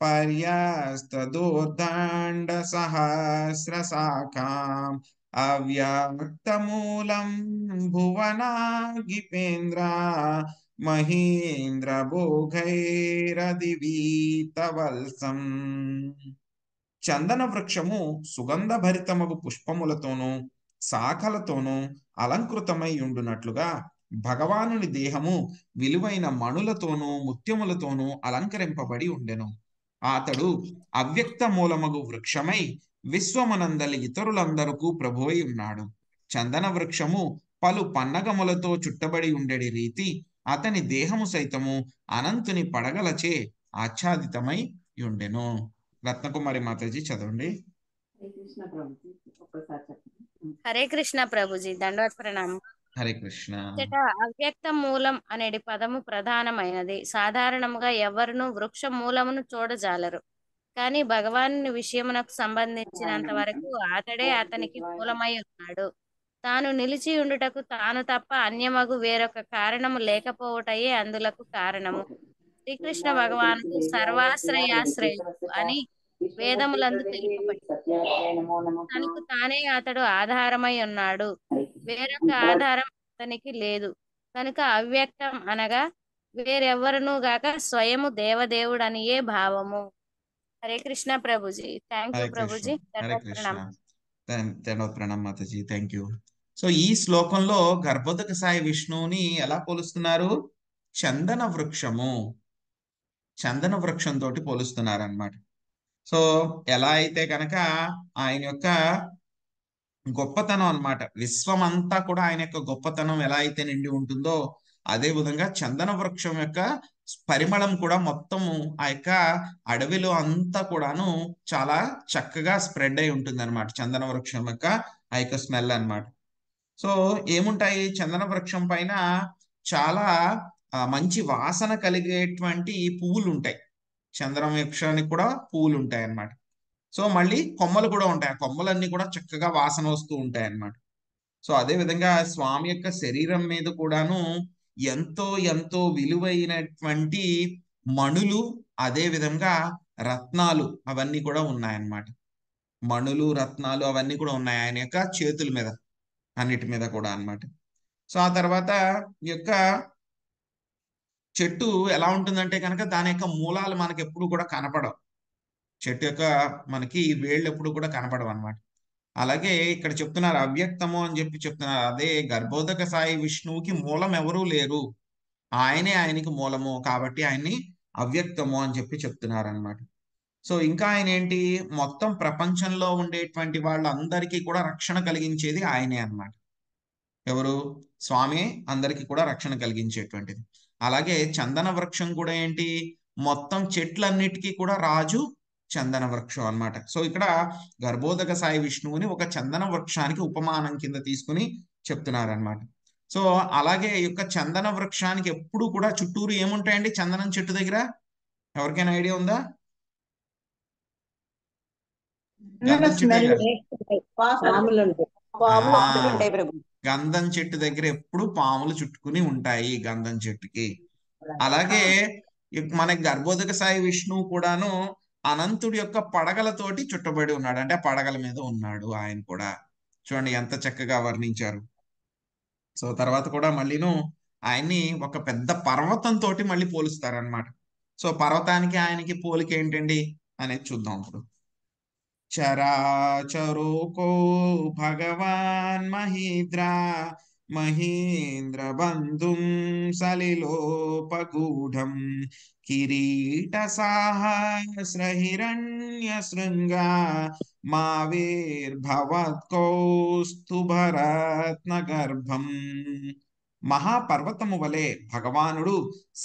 పర్యస్తదోర్దండ సహస్రశాఖాం అవ్యక్తమూలం భువనాగిపేంద్ర మహేంద్ర భోగైరదివీతవల్సం. చందన వృక్షము సుగంధ భరితమగు పుష్పములతోనూ శాఖలతోనూ అలంకృతమై ఉండునట్లుగా భగవానుని దేహము విలువైన మణులతోనూ ముత్యములతోనూ అలంకరింపబడి ఉండెను. అతడు అవ్యక్త మూలమగు వృక్షమై విశ్వమునందలి ఇతరులందరకు ప్రభువై ఉన్నాడు. చందన వృక్షము పలు పన్నగములతో చుట్టబడి ఉండేడి రీతి అతని దేహము సైతము అనంతుని పడగలచే ఆచ్ఛాదితమై ఉండెను. రత్నకుమారి మాతాజీ చదవండి. హరే కృష్ణ ప్రభుజీ, దండవత్ ప్రణామం. హరే కృష్ణ. అవ్యక్త మూలం అనేది పదము ప్రధానమైనది. సాధారణంగా ఎవరును వృక్ష మూలమును చూడజాలరు. కానీ భగవాను విషయమునకు సంబంధించినంత వరకు అతడే అతనికి మూలమై ఉన్నాడు. తాను నిలిచి ఉండుటకు తాను తప్ప అన్యమగు వేరొక కారణము లేకపోవటయే అందులకు కారణము. శ్రీకృష్ణ భగవానుడు సర్వాశ్రయాశ్రయుడు అని వేదములందు తెలుపబడి తనకు తానే అతడు ఆధారమై ఉన్నాడు. వేరొక ఆధారం అతనికి లేదు కనుక అవ్యక్తం అనగా వేరెవ్వరును గాక స్వయము దేవదేవుడు అనియే భావము. హరే కృష్ణ ప్రభుజీ. Thank you Prabhuji. హరే కృష్ణ. దండవత్ ప్రణామం మాతాజీ. Thank you. సో ఈ శ్లోకంలో గర్భోదక సాయి విష్ణువుని ఎలా పోలుస్తున్నారు, చందన వృక్షం తోటి పోలుస్తున్నారు అన్నమాట. సో ఎలా అయితే కనుక ఆయన యొక్క గొప్పతనం అన్నమాట, విశ్వమంతా కూడా ఆయన యొక్క గొప్పతనం ఎలా అయితే నిండి ఉంటుందో అదే విధంగా చందన వృక్షం యొక్క పరిమళం కూడా మొత్తము ఆ యొక్క అడవిలో అంతా కూడాను చాలా చక్కగా స్ప్రెడ్ అయి ఉంటుంది అనమాట, చందన వృక్షం యొక్క ఆ యొక్క స్మెల్ అన్నమాట. సో ఏముంటాయి, చందన వృక్షం పైన చాలా మంచి వాసన కలిగేటువంటి పువ్వులు ఉంటాయి. చందన వృక్షానికి కూడా పువ్వులు ఉంటాయి అన్నమాట. సో మళ్ళీ కొమ్మలు కూడా ఉంటాయి, ఆ కొమ్మలన్నీ కూడా చక్కగా వాసన వస్తూ ఉంటాయి అన్నమాట. సో అదే విధంగా స్వామి యొక్క శరీరం మీద కూడాను ఎంతో ఎంతో విలువైనటువంటి మణులు, అదే విధంగా రత్నాలు అవన్నీ కూడా ఉన్నాయన్నమాట. మణులు రత్నాలు అవన్నీ కూడా ఉన్నాయి ఆయన యొక్క చేతుల మీద, అన్నిటి మీద కూడా అన్నమాట. సో ఆ తర్వాత ఈ యొక్క చెట్టు ఎలా ఉంటుందంటే కనుక దాని యొక్క మూలాలు మనకి ఎప్పుడు కూడా కనపడవు. చెట్టు యొక్క మనకి వేళ్ళు ఎప్పుడు కూడా కనపడవు అనమాట. అలాగే ఇక్కడ చెప్తున్నారు అవ్యక్తము అని చెప్పి చెప్తున్నారు. అదే గర్భోదక సాయి విష్ణువుకి మూలం ఎవరూ లేరు, ఆయనే ఆయనకి మూలము, కాబట్టి ఆయన్ని అవ్యక్తము అని చెప్పి చెప్తున్నారు అనమాట. సో ఇంకా ఆయన ఏంటి, మొత్తం ప్రపంచంలో ఉండేటువంటి వాళ్ళందరికీ కూడా రక్షణ కలిగించేది ఆయనే అన్నమాట. ఎవరు? స్వామి అందరికీ కూడా రక్షణ కలిగించేటువంటిది. అలాగే చందన వృక్షం కూడా ఏంటి? మొత్తం చెట్లన్నిటికీ కూడా రాజు చందన వృక్షం అన్నమాట. సో ఇక్కడ గర్భోదక సాయి విష్ణువుని ఒక చందన వృక్షానికి ఉపమానం కింద తీసుకుని చెప్తున్నారనమాట. సో అలాగే ఈ యొక్క చందన వృక్షానికి ఎప్పుడు కూడా చుట్టూరు ఏముంటాయండి చందనం చెట్టు దగ్గర? ఎవరికైనా ఐడియా ఉందా? గంధం చెట్టు దగ్గర గంధం చెట్టు దగ్గర ఎప్పుడు పాములు చుట్టుకుని ఉంటాయి గంధం చెట్టుకి. అలాగే మనకి గర్భోదక సాయి విష్ణువు కూడాను అనంతుడి యొక్క పడగలతోటి చుట్టబడి ఉన్నాడు. అంటే పడగల మీద ఉన్నాడు ఆయన కూడా. చూడండి ఎంత చక్కగా వర్ణించారు. సో తర్వాత కూడా మళ్ళీను ఆయన్ని ఒక పెద్ద పర్వతంతో మళ్ళీ పోలుస్తారనమాట. సో పర్వతానికి ఆయనకి పోలిక ఏంటండి అనేది చూద్దాం ఇప్పుడు. చరాచరోకో భగవాన్ మహీంద్ర బంధుం సలిలోపగూఢం కిరీట సాహస్రహిరణ్య శృంగా మావేర్భవత్కౌస్తుభరత్న గర్భం. మహాపర్వతము వలె భగవానుడు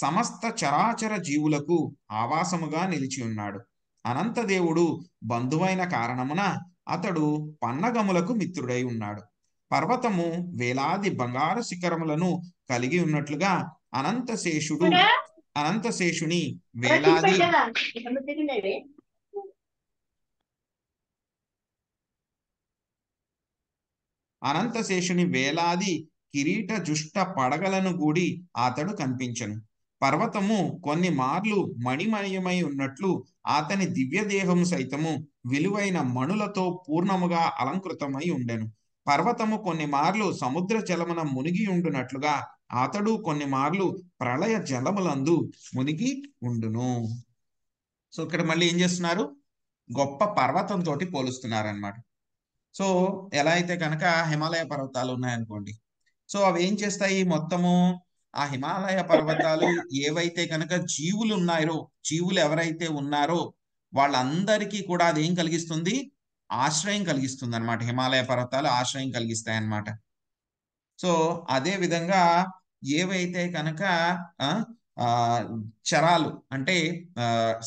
సమస్త చరాచర జీవులకు ఆవాసముగా నిలిచి ఉన్నాడు. అనంతదేవుడు బంధువైన కారణమున అతడు పన్నగములకు మిత్రుడై ఉన్నాడు. పర్వతము వేలాది బంగారు శిఖరములను కలిగి ఉన్నట్లుగా అనంతశేషుని వేలాది కిరీట జుష్ట పడగలను గూడి అతడు కనిపించను. పర్వతము కొన్ని మార్లు మణిమయమై ఉన్నట్లు అతని దివ్యదేహము సైతము విలువైన మణులతో పూర్ణముగా అలంకృతమై ఉండెను. పర్వతము కొన్ని మార్లు సముద్ర జలమున మునిగి ఉండునట్లుగా అతడు కొన్ని మార్లు ప్రళయ జలములందు మునిగి ఉండును. సో ఇక్కడ మళ్ళీ ఏం చేస్తున్నారు? గొప్ప పర్వతంతో పోలుస్తున్నారు అన్నమాట. సో ఎలా అయితే కనుక హిమాలయ పర్వతాలు ఉన్నాయనుకోండి, సో అవి ఏం చేస్తాయి? మొత్తము ఆ హిమాలయ పర్వతాలు ఏవైతే కనుక జీవులు ఎవరైతే ఉన్నారో వాళ్ళందరికీ కూడా అదేం కలిగిస్తుంది? ఆశ్రయం కలిగిస్తుంది అనమాట. హిమాలయ పర్వతాలు ఆశ్రయం కలిగిస్తాయి అన్నమాట. సో అదే విధంగా ఏవైతే కనుక చరాలు అంటే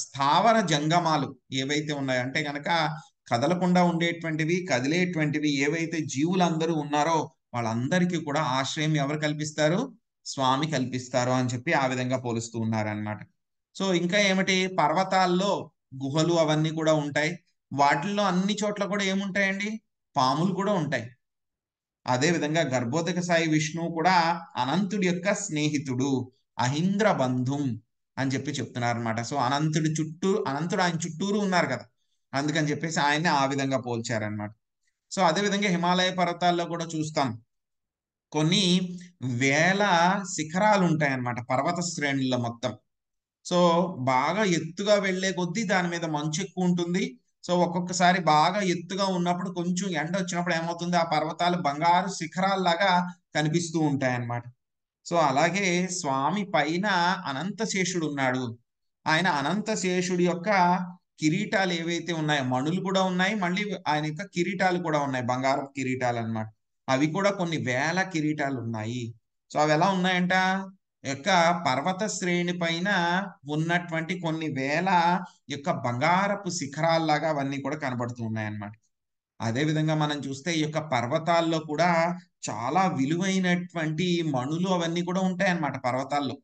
స్థావర జంగమాలు ఏవైతే ఉన్నాయో అంటే కనుక కదలకుండా ఉండేటువంటివి, కదిలేటువంటివి ఏవైతే జీవులందరూ ఉన్నారో వాళ్ళందరికీ కూడా ఆశ్రయం ఎవరు కల్పిస్తారు? స్వామి కల్పిస్తారు అని చెప్పి ఆ విధంగా పోలుస్తూ ఉన్నారనమాట. సో ఇంకా ఏమిటి? పర్వతాల్లో గుహలు అవన్నీ కూడా ఉంటాయి. వాటిల్లో అన్ని చోట్ల కూడా ఏముంటాయండి? పాములు కూడా ఉంటాయి. అదే విధంగా గర్భోదక సాయి విష్ణువు కూడా అనంతుడి యొక్క స్నేహితుడు, అహింద్ర బంధుం అని చెప్పి చెప్తున్నారు అనమాట. సో అనంతుడు ఆయన చుట్టూరు ఉన్నారు కదా, అందుకని చెప్పేసి ఆయన్ని ఆ విధంగా పోల్చారనమాట. సో అదే విధంగా హిమాలయ పర్వతాల్లో కూడా చూస్తాం కొన్ని వేల శిఖరాలు ఉంటాయన్నమాట పర్వత శ్రేణుల్లో మొత్తం. సో బాగా ఎత్తుగా వెళ్లే కొద్దీ దాని మీద మంచు ఎక్కువ ఉంటుంది. సో ఒక్కొక్కసారి బాగా ఎత్తుగా ఉన్నప్పుడు కొంచెం ఎండ వచ్చినప్పుడు ఏమవుతుంది? ఆ పర్వతాలు బంగారు శిఖరాల్లాగా కనిపిస్తూ ఉంటాయన్నమాట. సో అలాగే స్వామి పైన అనంతశేషుడు ఉన్నాడు. ఆయన అనంతశేషుడి యొక్క కిరీటాలు ఏవైతే ఉన్నాయో, మణులు కూడా ఉన్నాయి, మళ్ళీ ఆయన యొక్క కిరీటాలు కూడా ఉన్నాయి, బంగారు కిరీటాలు అన్నమాట. అవి కూడా కొన్ని వేల కిరీటాలు ఉన్నాయి. సో అవి ఎలా ఉన్నాయంట? యొక్క పర్వత శ్రేణి పైన ఉన్నటువంటి కొన్ని వేల యొక్క బంగారపు శిఖరాల్లాగా అవన్నీ కూడా కనబడుతూ ఉన్నాయన్నమాట. అదే విధంగా మనం చూస్తే ఈ యొక్క పర్వతాల్లో కూడా చాలా విలువైనటువంటి మణులు అవన్నీ కూడా ఉంటాయి అన్నమాట పర్వతాల్లో.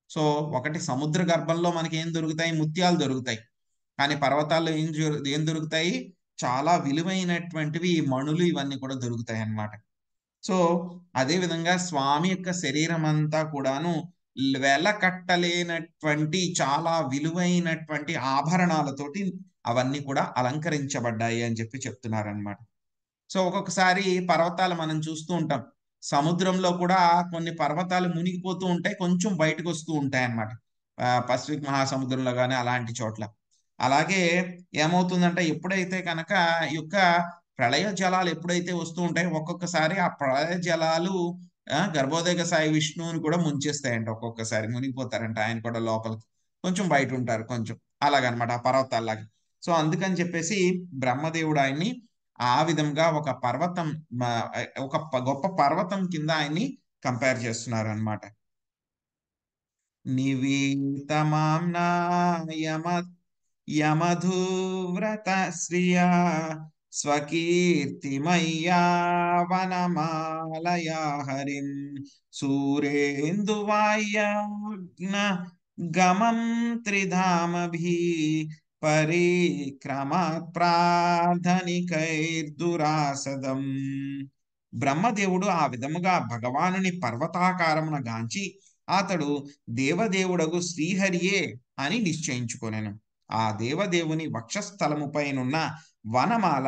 సో ఒకటి సముద్ర గర్భంలో మనకి ఏం దొరుకుతాయి? ముత్యాలు దొరుకుతాయి. కానీ పర్వతాల్లో ఏం దొరుకుతాయి? చాలా విలువైనటువంటివి మణులు ఇవన్నీ కూడా దొరుకుతాయి అన్నమాట. సో అదే విధంగా స్వామి యొక్క శరీరం అంతా కూడాను వెలకట్టలేనటువంటి చాలా విలువైనటువంటి ఆభరణాలతోటి అవన్నీ కూడా అలంకరించబడ్డాయి అని చెప్పి చెప్తున్నారనమాట. సో ఒక్కొక్కసారి పర్వతాలు మనం చూస్తూ ఉంటాం. సముద్రంలో కూడా కొన్ని పర్వతాలు మునిగిపోతూ ఉంటాయి, కొంచెం బయటకు వస్తూ ఉంటాయి అన్నమాట. పసిఫిక్ మహాసముద్రంలో కానీ అలాంటి చోట్ల. అలాగే ఏమవుతుందంటే ఎప్పుడైతే కనుక ఈ యొక్క ప్రళయ జలాలు ఎప్పుడైతే వస్తూ ఉంటాయో ఒక్కొక్కసారి ఆ ప్రళయ జలాలు గర్భోదక సాయి విష్ణువుని కూడా ముంచేస్తాయంట. ఒక్కొక్కసారి మునిగిపోతారంట. ఆయన కూడా లోపలికి కొంచెం బయట ఉంటారు కొంచెం అలాగనమాట ఆ పర్వతాల్లాగా. సో అందుకని చెప్పేసి బ్రహ్మదేవుడు ఆయన్ని ఆ విధంగా ఒక పర్వతం గొప్ప పర్వతం కింద ఆయన్ని కంపేర్ చేస్తున్నారు అనమాట. నివీతమాంనా యమధూవ్రత శ్రియా స్వకీర్తిమయ్యా వనమాలయా హరిం సూరేందువాయ్యగ్న గమం త్రిధామభి పరిక్రమాత్ ప్రార్థనికైర్దురాసదం. బ్రహ్మదేవుడు ఆ విధముగా భగవానుని పర్వతాకారమున గాంచి అతడు దేవదేవుడగు శ్రీహరియే అని నిశ్చయించుకొనెను. ఆ దేవదేవుని వక్షస్థలముపైనున్న వనమాల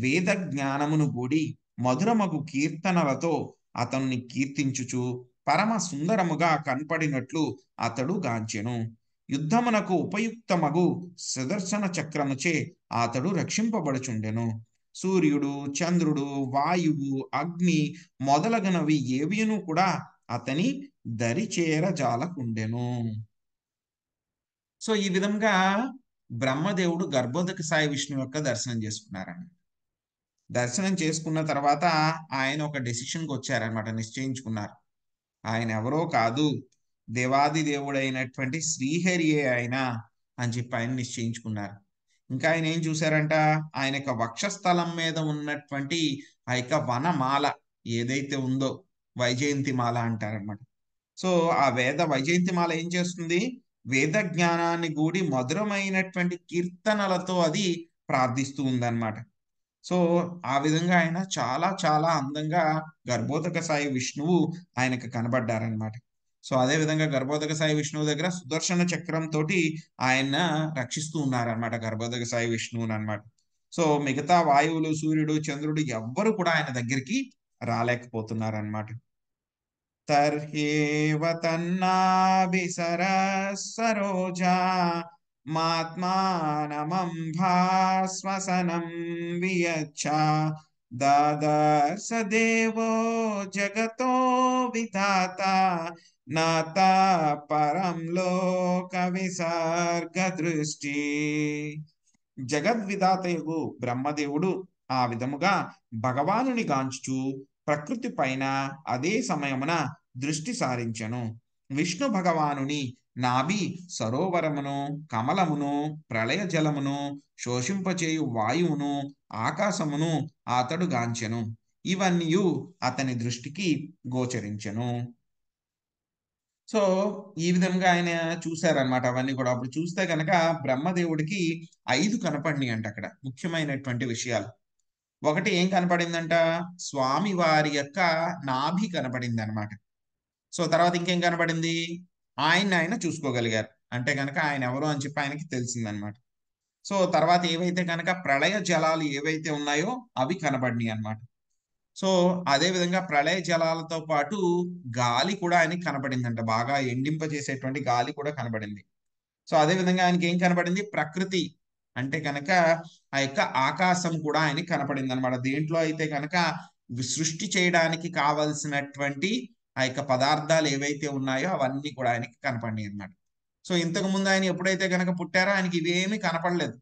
వేద జ్ఞానమును గూడి మధురమగు కీర్తనలతో అతన్ని కీర్తించుచు పరమ సుందరముగా కనపడినట్లు అతడు గాంచెను. యుద్ధమునకు ఉపయుక్తమగు సుదర్శన చక్రముచే అతడు రక్షింపబడుచుండెను. సూర్యుడు, చంద్రుడు, వాయువు, అగ్ని మొదలగునవి ఏవియును కూడా అతని దరిచేరజాలకుండెను. సో ఈ విధంగా బ్రహ్మదేవుడు గర్భోదక సాయి విష్ణు యొక్క దర్శనం చేసుకున్నారని. దర్శనం చేసుకున్న తర్వాత ఆయన ఒక డెసిషన్కి వచ్చారనమాట, నిశ్చయించుకున్నారు. ఆయన ఎవరో కాదు, దేవాది దేవుడైనటువంటి శ్రీహరియే ఆయన అని చెప్పి ఆయన నిశ్చయించుకున్నారు. ఇంకా ఆయన ఏం చూశారంట, ఆయన యొక్క వక్షస్థలం మీద ఉన్నటువంటి ఆ యొక్క వనమాల ఏదైతే ఉందో, వైజయంతి మాల అంటారనమాట. సో ఆ వైజయంతి మాల ఏం చేస్తుంది, వేద జ్ఞానాన్ని గూడి మధురమైనటువంటి కీర్తనలతో అది ప్రార్థిస్తూ ఉందన్నమాట. సో ఆ విధంగా ఆయన చాలా చాలా అందంగా గర్భోదక సాయి విష్ణువు ఆయనకు కనబడ్డారనమాట. సో అదే విధంగా గర్భోదక సాయి విష్ణువు దగ్గర సుదర్శన చక్రం తోటి ఆయన రక్షిస్తూ ఉన్నారనమాట, గర్భోదక సాయి విష్ణువుని అనమాట. సో మిగతా వాయువులు, సూర్యుడు, చంద్రుడు ఎవ్వరు కూడా ఆయన దగ్గరికి రాలేకపోతున్నారనమాట. తర్హేవ తన్నాభిసరసరోజా మాత్మానమంభాస్వసనం వియచ్చ దాదర్శ దేవో జగతో విధాత నాత పరం లోక విసర్గ దృష్టి. జగద్విధాతయగు బ్రహ్మదేవుడు ఆ విధముగా భగవానుని గాంచుచు ప్రకృతి పైన అదే సమయమున దృష్టి సారించెను. విష్ణు భగవానుని నాభి సరోవరమును, కమలమును, ప్రళయ జలమును, శోషింపచేయు వాయువును, ఆకాశమును అతడు గాంచెను. ఇవన్నీ అతని దృష్టికి గోచరించెను. సో ఈ విధంగా ఆయన చూశారనమాట అవన్నీ కూడా. అప్పుడు చూస్తే కనుక బ్రహ్మదేవుడికి 5 కనపడినాయి అంట అక్కడ ముఖ్యమైనటువంటి విషయాలు. ఒకటి ఏం కనపడిందంట, స్వామి వారి యొక్క నాభి కనపడింది అనమాట. సో తర్వాత ఇంకేం కనపడింది, ఆయన చూసుకోగలిగారు, అంటే కనుక ఆయన ఎవరు అని చెప్పి ఆయనకి తెలిసిందనమాట. సో తర్వాత ఏవైతే కనుక ప్రళయ జలాలు ఏవైతే ఉన్నాయో అవి కనబడినాయి అనమాట. సో అదే విధంగా ప్రళయ జలాలతో పాటు గాలి కూడా ఆయనకి కనబడిందంట, బాగా ఎండింపజేసేటువంటి గాలి కూడా కనబడింది. సో అదే విధంగా ఆయనకి ఏం కనబడింది, ప్రకృతి అంటే కనుక ఆ యొక్క ఆకాశం కూడా ఆయనకి కనపడింది అనమాట. దేంట్లో అయితే కనుక సృష్టి చేయడానికి కావలసినటువంటి ఆ యొక్క పదార్థాలు ఏవైతే ఉన్నాయో అవన్నీ కూడా ఆయనకి కనపడినాయి అనమాట. సో ఇంతకు ముందు ఆయన ఎప్పుడైతే కనుక పుట్టారో ఆయనకి ఇవేమీ కనపడలేదు.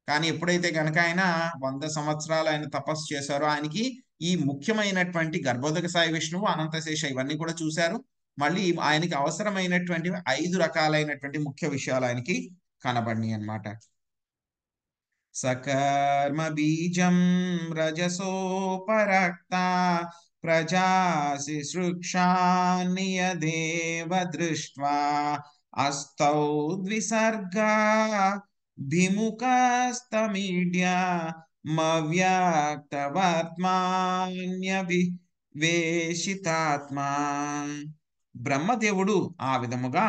కానీ ఎప్పుడైతే కనుక ఆయన 100 సంవత్సరాలు ఆయన తపస్సు చేశారో ఆయనకి ఈ ముఖ్యమైనటువంటి గర్భోదక సాయి విష్ణువు, అనంతశేష ఇవన్నీ కూడా చూశారు. మళ్ళీ ఆయనకి అవసరమైనటువంటి 5 రకాలైనటువంటి ముఖ్య విషయాలు ఆయనకి కనబడినాయి అన్నమాట. సకర్మ బీజం రజసోపరక్త ప్రజాసి సృక్షాన్నియదేవ దృష్ట్వా అస్తౌ ద్విసర్గా భిముఖస్తమీడ్యా మవ్యక్తవర్త్మాన్యభివేషితాత్మా. బ్రహ్మదేవుడు ఆ విధముగా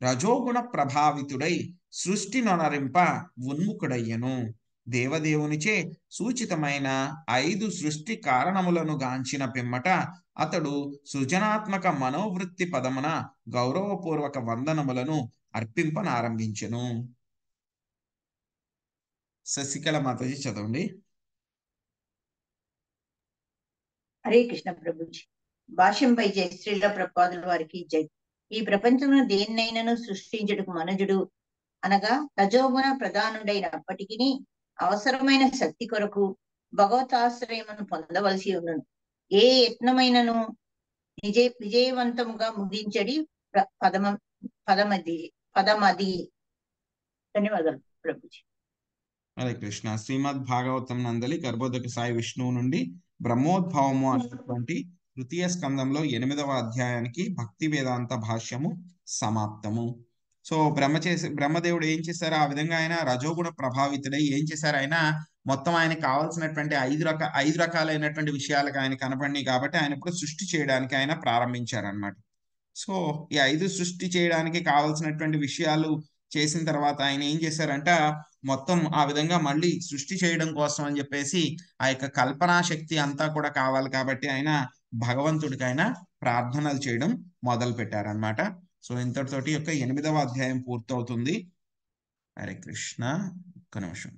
రజోగుణ ప్రభావితుడై సృష్టి నొనరింప ఉన్ముఖుడయ్యను. దేవదేవునిచే సూచితమైన 5 సృష్టి కారణములను గాంచిన పిమ్మట అతడు సృజనాత్మక మనోవృత్తి పదమున గౌరవపూర్వక వందనములను అర్పింపనారంభించెను. శశికళ మాతాజీ చదవండి. హరే కృష్ణ ప్రభుజీ. భాష్యంపై జై శ్రీల ప్రభుపాదుల వారికి జై. ఈ ప్రపంచమును దేన్నైనను సృష్టించుటకు మనుజుడు అనగా రజోగుణ ప్రధానుడైనప్పటికీ అవసరమైన శక్తి కొరకు భగవతాశ్రయమును పొందవలసి ఉన్నను. ఏ యత్నమైనను విజయవంతముగా ముగించడి పదమది. ధన్యవాదాలు ప్రభుజీ. హరే కృష్ణ. శ్రీమద్ భాగవతం నందలి గర్భోదక సాయి విష్ణువు నుండి బ్రహ్మోద్భవము అనేటువంటి తృతీయ స్కందంలో 8వ అధ్యాయానికి భక్తి వేదాంత భాష్యము సమాప్తము. సో బ్రహ్మదేవుడు ఏం చేశారు? ఆ విధంగా ఆయన రజోగుణ ప్రభావితుడై ఏం చేశారు? ఆయన మొత్తం ఆయనకు కావాల్సినటువంటి ఐదు రకాలైనటువంటి విషయాలకు ఆయన కనపడినాయి కాబట్టి ఆయన ఇప్పుడు సృష్టి చేయడానికి ఆయన ప్రారంభించారనమాట. సో ఈ 5 సృష్టి చేయడానికి కావాల్సినటువంటి విషయాలు చేసిన తర్వాత ఆయన ఏం చేశారంట, మొత్తం ఆ విధంగా మళ్ళీ సృష్టి చేయడం కోసం అని చెప్పేసి ఆ యొక్క కల్పనా శక్తి అంతా కూడా కావాలి కాబట్టి ఆయన భగవంతుడికి ఆయన ప్రార్థనలు చేయడం మొదలు పెట్టారనమాట. సో ఇంతటితోటి యొక్క 8వ అధ్యాయం పూర్తవుతుంది. హరే కృష్ణ. ఒక్క నిమిషం.